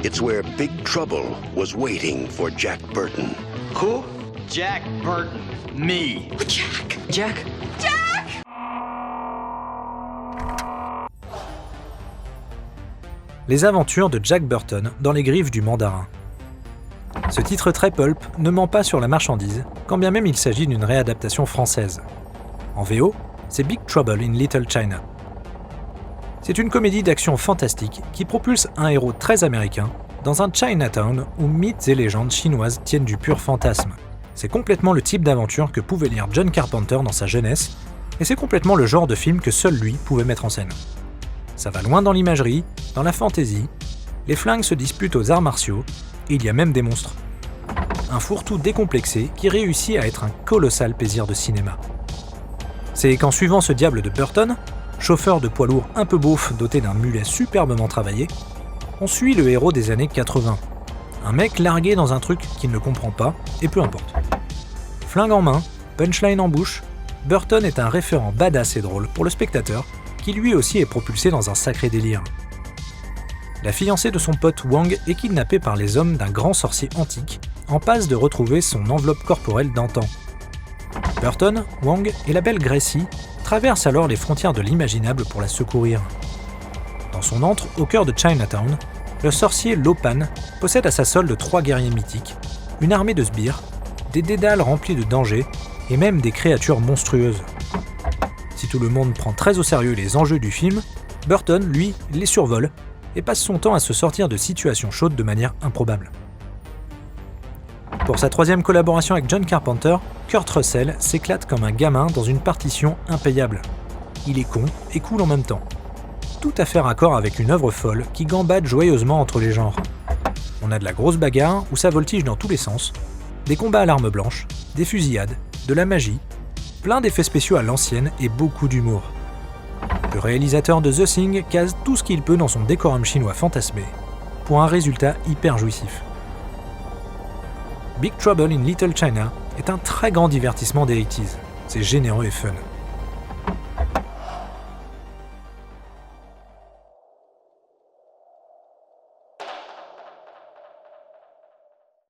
It's where Big Trouble was waiting for Jack Burton. Who? Jack Burton. Me. Jack! Jack! Jack! Les aventures de Jack Burton dans les griffes du mandarin. Ce titre très pulp ne ment pas sur la marchandise, quand bien même il s'agit d'une réadaptation française. En VO, c'est Big Trouble in Little China. C'est une comédie d'action fantastique qui propulse un héros très américain dans un Chinatown où mythes et légendes chinoises tiennent du pur fantasme. C'est complètement le type d'aventure que pouvait lire John Carpenter dans sa jeunesse, et c'est complètement le genre de film que seul lui pouvait mettre en scène. Ça va loin dans l'imagerie, dans la fantaisie, les flingues se disputent aux arts martiaux, et il y a même des monstres. Un fourre-tout décomplexé qui réussit à être un colossal plaisir de cinéma. C'est qu'en suivant ce diable de Burton, chauffeur de poids lourd un peu beauf doté d'un mulet superbement travaillé, on suit le héros des années 80. Un mec largué dans un truc qu'il ne comprend pas, et peu importe. Flingue en main, punchline en bouche, Burton est un référent badass et drôle pour le spectateur, qui lui aussi est propulsé dans un sacré délire. La fiancée de son pote Wang est kidnappée par les hommes d'un grand sorcier antique, en passe de retrouver son enveloppe corporelle d'antan. Burton, Wang et la belle Gracie traversent alors les frontières de l'imaginable pour la secourir. Dans son antre, au cœur de Chinatown, le sorcier Lopan possède à sa solde 3 guerriers mythiques, une armée de sbires, des dédales remplis de dangers et même des créatures monstrueuses. Si tout le monde prend très au sérieux les enjeux du film, Burton, lui, les survole et passe son temps à se sortir de situations chaudes de manière improbable. Pour sa 3e collaboration avec John Carpenter, Kurt Russell s'éclate comme un gamin dans une partition impayable. Il est con et cool en même temps. Tout à fait raccord avec une œuvre folle qui gambade joyeusement entre les genres. On a de la grosse bagarre où ça voltige dans tous les sens, des combats à l'arme blanche, des fusillades, de la magie, plein d'effets spéciaux à l'ancienne et beaucoup d'humour. Le réalisateur de The Thing case tout ce qu'il peut dans son décorum chinois fantasmé, pour un résultat hyper jouissif. Big Trouble in Little China est un très grand divertissement des 80s, c'est généreux et fun.